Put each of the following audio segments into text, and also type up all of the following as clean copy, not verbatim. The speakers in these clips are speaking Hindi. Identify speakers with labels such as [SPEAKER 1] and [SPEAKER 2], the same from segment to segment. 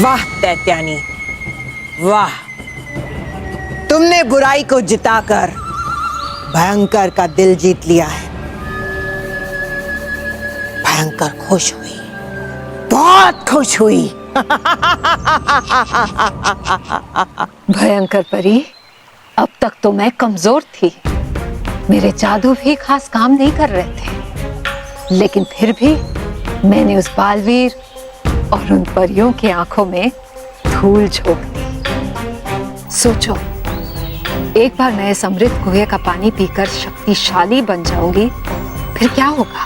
[SPEAKER 1] वाह दैत्यानी, वाह, तुमने बुराई को जिताकर भयंकर का दिल जीत लिया है। भयंकर खुश हुई, बहुत खुश हुई।
[SPEAKER 2] भयंकर परी, अब तक तो मैं कमजोर थी, मेरे जादू भी खास काम नहीं कर रहे थे, लेकिन फिर भी मैंने उस बालवीर और उन परियों की आंखों में धूल झोंक दी। सोचो, एक बार मैं इस अमृत कुएं का पानी पीकर शक्तिशाली बन जाऊंगी, फिर क्या होगा?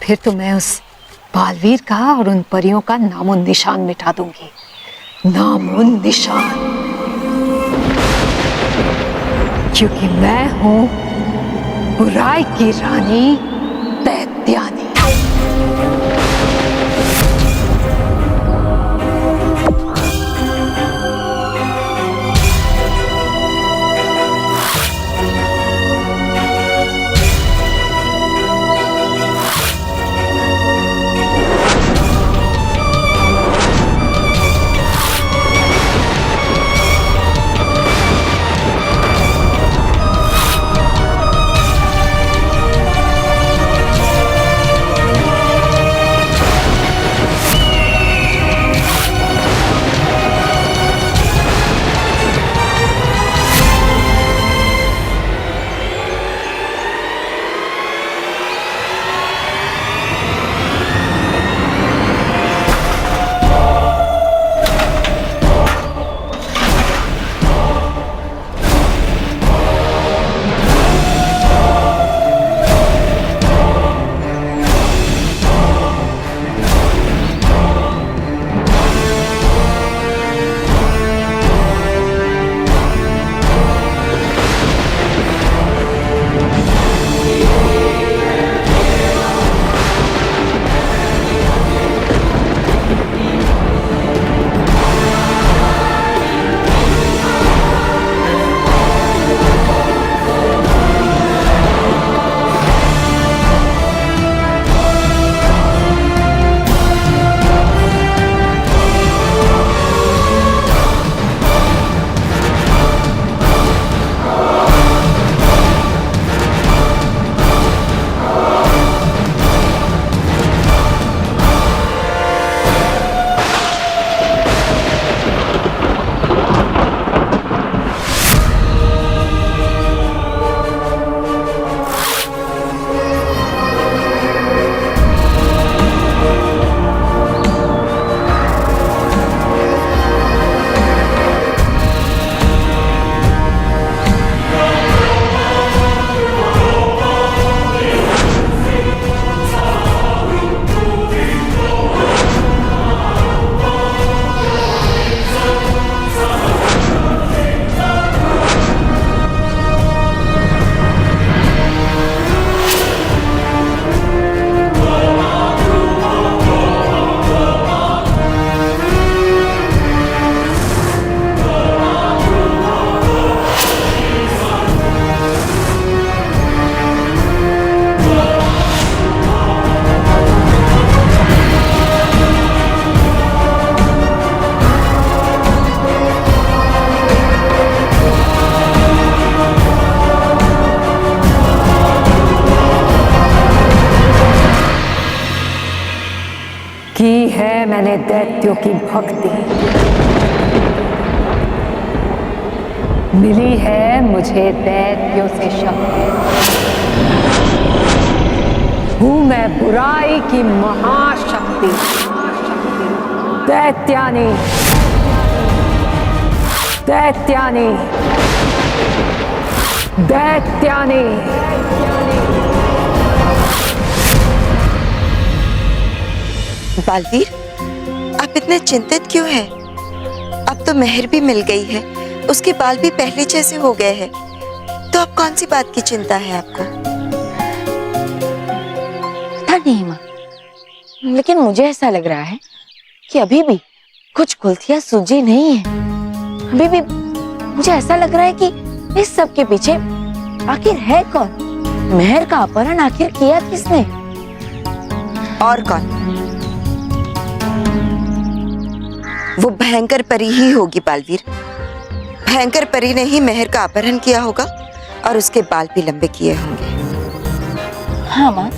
[SPEAKER 2] फिर तो मैं उस बालवीर का और उन परियों का नामो निशान मिटा दूंगी, नामो निशान, क्योंकि मैं हूं बुराई की रानी दैत्यानी। की है मैंने दैत्यों की भक्ति, मिली है मुझे दैत्यों से शक्ति, हूं मैं बुराई की महाशक्ति, दैत्यानी, दैत्यानी, दैत्यानी।
[SPEAKER 3] बालवीर, आप इतने चिंतित क्यों हैं? अब तो मेहर भी मिल गई है, उसके बाल भी पहले जैसे हो गए हैं, तो अब कौन सी बात की चिंता है आपको?
[SPEAKER 4] पता नहीं माँ, लेकिन मुझे ऐसा लग रहा है कि अभी भी कुछ कुल्थियाँ सूझी नहीं है। अभी भी मुझे ऐसा लग रहा है कि इस सब के पीछे आखिर है कौन? मेहर का अपहरण आखिर किया किसने?
[SPEAKER 3] और कौन? वो भयंकर परी ही होगी बालवीर। भयंकर परी ने ही मेहर का अपहरण किया होगा और उसके बाल भी लंबे किए होंगे।
[SPEAKER 4] हाँ माँ,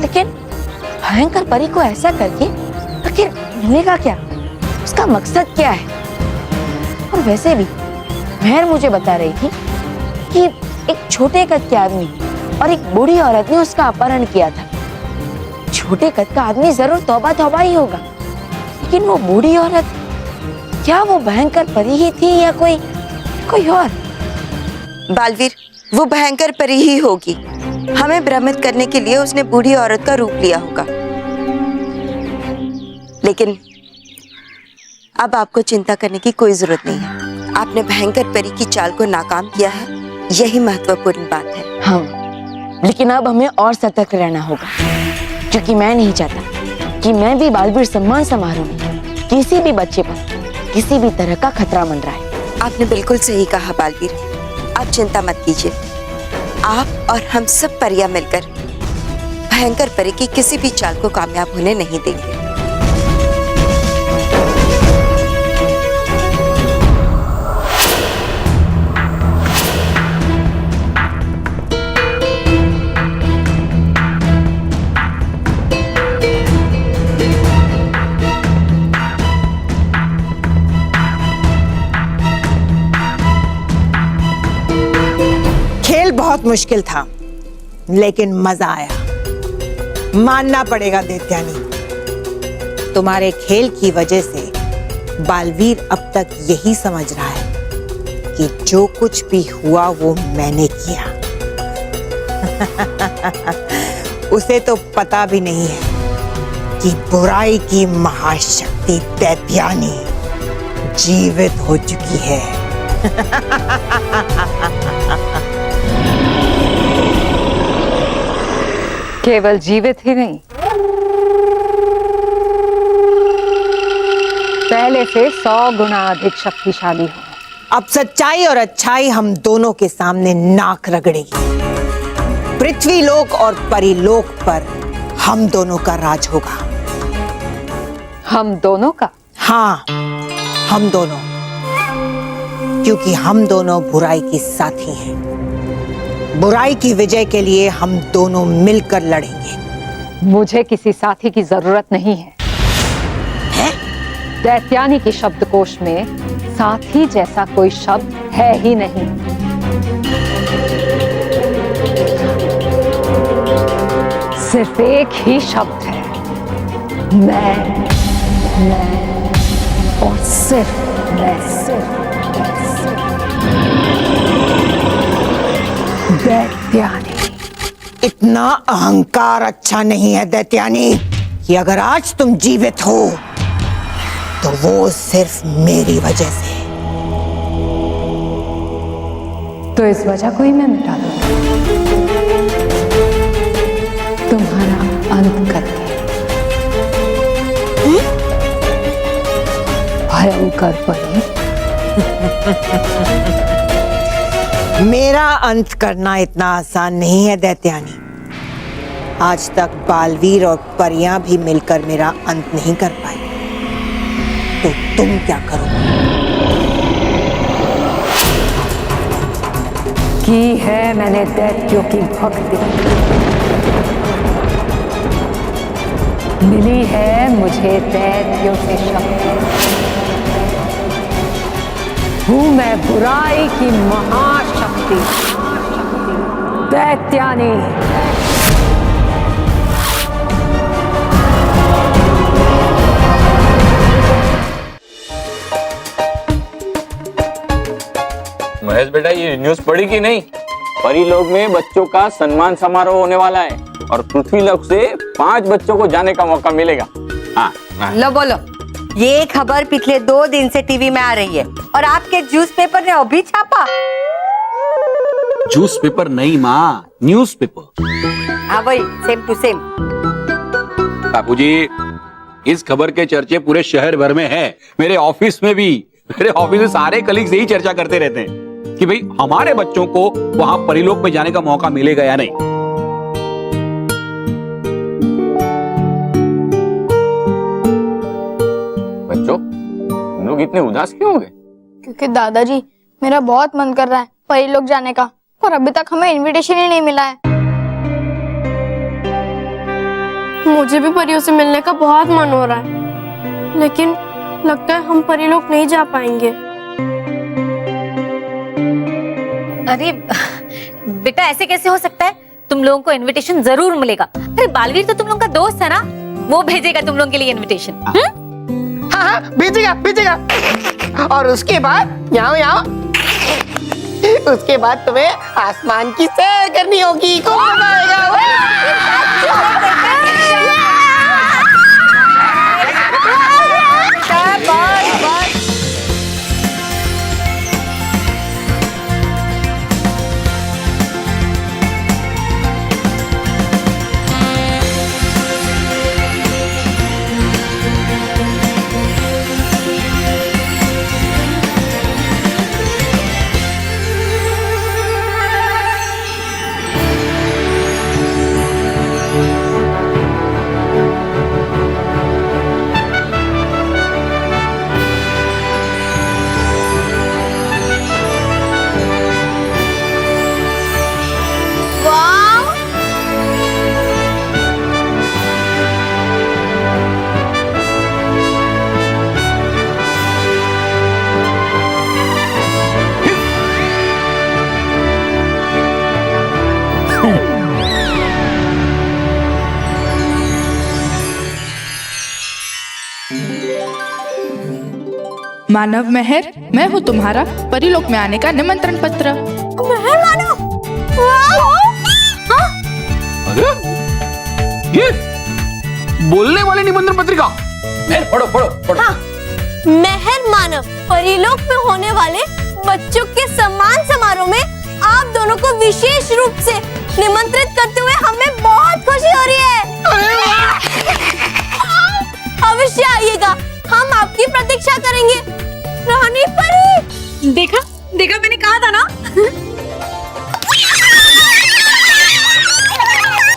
[SPEAKER 4] लेकिन भयंकर परी को ऐसा करके आखिर मिलेगा क्या? उसका मकसद क्या है? और वैसे भी मेहर मुझे बता रही थी कि एक छोटे कद के आदमी और एक बूढ़ी औरत ने उसका अपहरण किया था। छोटे कद का आदमी जरूर तौबा तौबा ही होगा, लेकिन वो बूढ़ी औरत, क्या वो भयंकर परी ही थी या कोई और?
[SPEAKER 3] बालवीर, वो भयंकर परी ही होगी। हमें भ्रमित करने के लिए उसने बूढ़ी औरत का रूप लिया होगा। लेकिन अब आपको चिंता करने की कोई जरूरत नहीं है। आपने भयंकर परी की चाल को नाकाम किया है, यही महत्वपूर्ण बात है।
[SPEAKER 4] हाँ, लेकिन अब हमें और सतर्क रहना होगा, क्योंकि मैं नहीं चाहता कि मैं भी बालवीर सम्मान समारोह में किसी भी बच्चे पर किसी भी तरह का खतरा मंडराए।
[SPEAKER 3] आपने बिल्कुल सही कहा बालवीर। आप चिंता मत कीजिए। आप और हम सब परियां मिलकर भयंकर परी की किसी भी चाल को कामयाब होने नहीं देंगे।
[SPEAKER 1] खेल बहुत मुश्किल था, लेकिन मजा आया। मानना पड़ेगा दैत्यानी, तुम्हारे खेल की वजह से बालवीर अब तक यही समझ रहा है कि जो कुछ भी हुआ वो मैंने किया। उसे तो पता भी नहीं है कि बुराई की महाशक्ति दैत्यानी जीवित हो चुकी है।
[SPEAKER 2] केवल जीवित ही नहीं, पहले से 100 गुना अधिक शक्तिशाली हो।
[SPEAKER 1] अब सच्चाई और अच्छाई हम दोनों के सामने नाक रगड़ेगी। पृथ्वीलोक और परीलोक पर हम दोनों का राज होगा।
[SPEAKER 2] हम दोनों का?
[SPEAKER 1] हाँ, हम दोनों, क्योंकि हम दोनों बुराई के साथी हैं। बुराई की विजय के लिए हम दोनों मिलकर लड़ेंगे।
[SPEAKER 2] मुझे किसी साथी की जरूरत नहीं है। दैत्यानी के शब्दकोश में साथी जैसा कोई शब्द है ही नहीं। सिर्फ एक ही शब्द है, मैं और सिर्फ मैं। दैत्यानी।
[SPEAKER 1] इतना अहंकार अच्छा नहीं है दैत्यानी, कि अगर आज तुम जीवित हो तो वो सिर्फ मेरी वजह से।
[SPEAKER 2] तो इस वजह को ही मैं मिटा दूंगा, तुम्हारा अंत करके। भयंकर परी।
[SPEAKER 1] मेरा अंत करना इतना आसान नहीं है दैत्यानी। आज तक बालवीर और परियां भी मिलकर मेरा अंत नहीं कर पाई, तो तुम क्या करोगे?
[SPEAKER 2] की है मैंने दैत्यों की भक्ति, मिली है मुझे दैत्यों से शक्ति। हूं मैं बुराई की महाशक्ति, दैत्यानी।
[SPEAKER 5] महेश बेटा, ये न्यूज़ पढ़ी कि नहीं? परीलोक में बच्चों का सम्मान समारोह होने वाला है और पृथ्वीलोक से 5 बच्चों को जाने का मौका मिलेगा। हाँ, हाँ।
[SPEAKER 6] लो बोलो, ये खबर पिछले 2 दिन से टीवी में आ रही है और आपके जूस पेपर ने अभी छापा।
[SPEAKER 7] जूस पेपर नहीं माँ, न्यूज पेपर।
[SPEAKER 6] हाँ वही, सेम टू सेम।
[SPEAKER 7] बापूजी, इस खबर के चर्चे पूरे शहर भर में है। मेरे ऑफिस में भी, मेरे ऑफिस में सारे कलीग्स यही चर्चा करते रहते हैं कि भाई हमारे बच्चों को वहां परीलोक में जाने का मौका मिलेगा या नहीं।
[SPEAKER 5] बच्चों, लोग इतने उदास क्यों हो गए?
[SPEAKER 8] क्योंकि दादाजी मेरा बहुत मन कर रहा है परी लोग जाने का, और अभी तक हमें इनविटेशन ही नहीं मिला है।
[SPEAKER 9] मुझे भी परियों से मिलने का बहुत मन हो रहा है, लेकिन लगता है हम परी लोग नहीं जा पाएंगे।
[SPEAKER 10] अरे बेटा, ऐसे कैसे हो सकता है? तुम लोगों को इनविटेशन जरूर मिलेगा। अरे बालवीर तो तुम लोगों का दोस्त है ना, वो भेजेगा तुम लोगों के लिए इनविटेशन।
[SPEAKER 11] हाँ भेजेगा भेजेगा। और उसके बाद यहाँ उसके बाद तुम्हें आसमान की सैर करनी होगी। कौन बताएगा?
[SPEAKER 12] मानव मेहर, मैं हूँ तुम्हारा परीलोक में आने का निमंत्रण पत्र।
[SPEAKER 9] महर मानव,
[SPEAKER 7] अरे ये बोलने वाले निमंत्रण पत्रिका, पढ़ो पढ़ो पढ़ो।
[SPEAKER 9] हाँ, महर मानव परीलोक में होने वाले बच्चों के सम्मान समारोह में आप दोनों को विशेष रूप से निमंत्रित करते हुए हमें बहुत खुशी हो रही है। अवश्य आइएगा, हम आपकी प्रतीक्षा करेंगे। रानी परी,
[SPEAKER 10] देखा देखा, मैंने कहा था ना।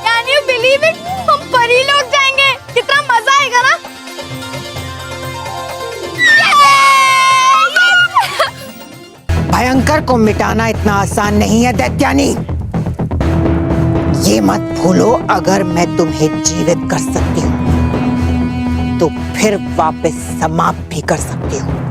[SPEAKER 8] Can you believe it? हम परी लोग जाएंगे, कितना मजा आएगा ना।
[SPEAKER 1] भयंकर को मिटाना इतना आसान नहीं है दैत्यानी। ये मत भूलो, अगर मैं तुम्हें जीवित कर सकती हूँ तो फिर वापस समाप्त भी कर सकती हूँ।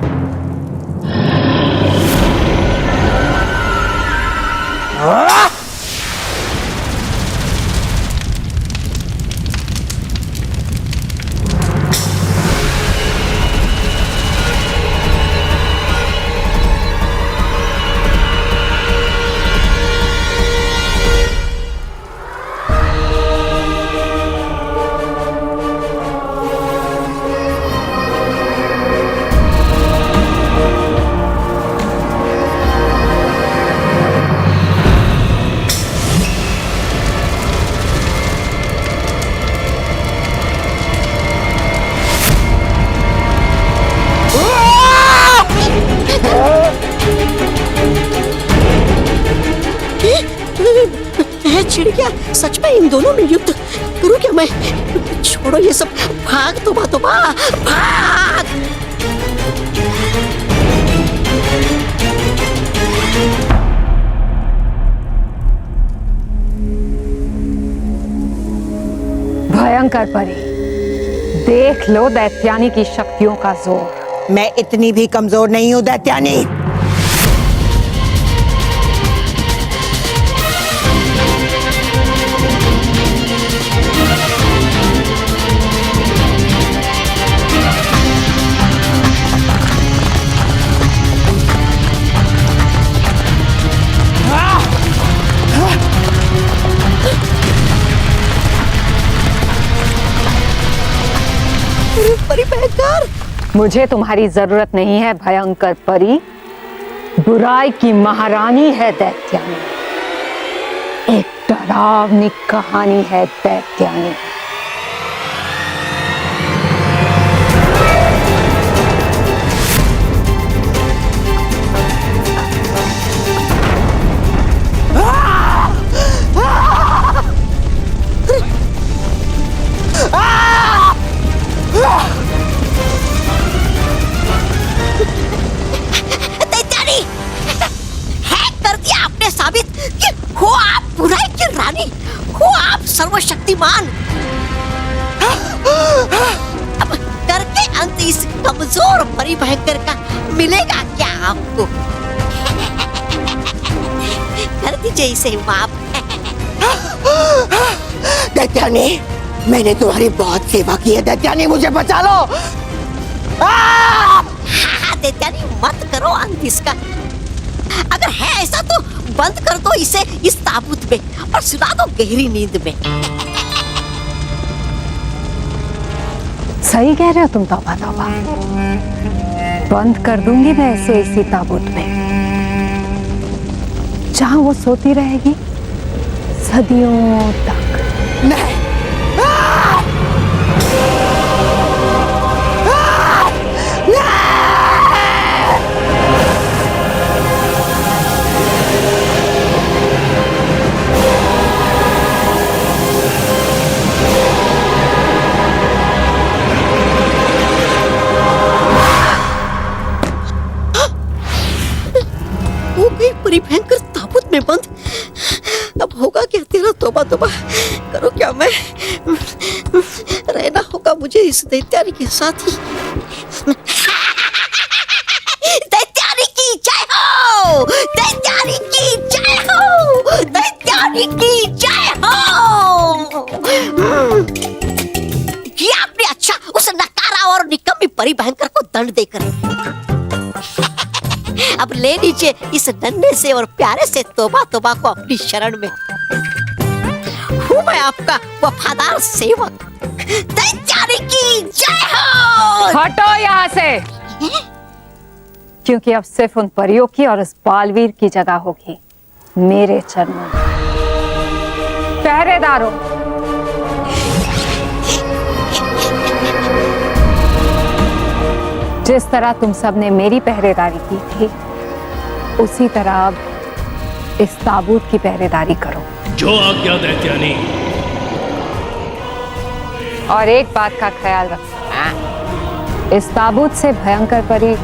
[SPEAKER 11] चिड़िया, सच में इन दोनों में युद्ध करूं क्या मैं? छोड़ो ये सब, भाग तो भाग।
[SPEAKER 2] भयंकर परी, देख लो दैत्यानी की शक्तियों का जोर।
[SPEAKER 1] मैं इतनी भी कमजोर नहीं हूं दैत्यानी।
[SPEAKER 11] परी भयंकर,
[SPEAKER 2] मुझे तुम्हारी जरूरत नहीं है भयंकर परी। बुराई की महारानी है दैत्यानी। एक डरावनी कहानी है दैत्यानी।
[SPEAKER 13] साबित कि हो आप बुराई की रानी, हो आप सर्वशक्तिमान। अब करके अंत इस कमजोर परी भयंकर का मिलेगा क्या आपको? कर दीजिए इसे माफ।
[SPEAKER 11] दैत्यानी, मैंने तुम्हारी बहुत सेवा की है दैत्यानी, मुझे बचा लो।
[SPEAKER 13] दैत्यानी मत करो अंत इसका। अगर है ऐसा तो बंद कर दो इसे इस ताबूत में और सुला दो गहरी नींद में।
[SPEAKER 2] सही कह रहे हो तुम तौबा तौबा। बंद कर दूंगी मैं इसे इसी ताबूत में, जहां वो सोती रहेगी सदियों तक।
[SPEAKER 11] नहीं।
[SPEAKER 13] हो गई परी भयंकर ताबूत में बंद। अब होगा क्या तेरा? तौबा तौबा करो क्या मैं? रहना होगा मुझे इस दैत्यानी के साथ ही। दैत्यानी की जय हो, दैत्यानी की जय हो, दैत्यानी की जय हो। किया आपने अच्छा उस नकारा और निकम्मी परी भयंकर को दंड देकर। अब ले लीजिए इस नन्हे से और प्यारे से तौबा तौबा को अपनी शरण में। हूँ मैं आपका वफादार सेवक। दैत्यानी की जय हो।
[SPEAKER 2] हटो यहाँ से, क्योंकि अब सिर्फ उन परियों की और उस बालवीर की जगह होगी मेरे चरणों में। पहरेदारों, जिस तरह तुम सबने मेरी पहरेदारी की थी, उसी तरह अब इस ताबूत की पहरेदारी करो।
[SPEAKER 14] जो आज्ञा दैत्यानी।
[SPEAKER 2] और एक बात का ख्याल रखना, इस ताबूत से भयंकर परी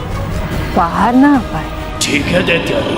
[SPEAKER 2] बाहर ना आ पाए।
[SPEAKER 14] ठीक है दैत्यानी।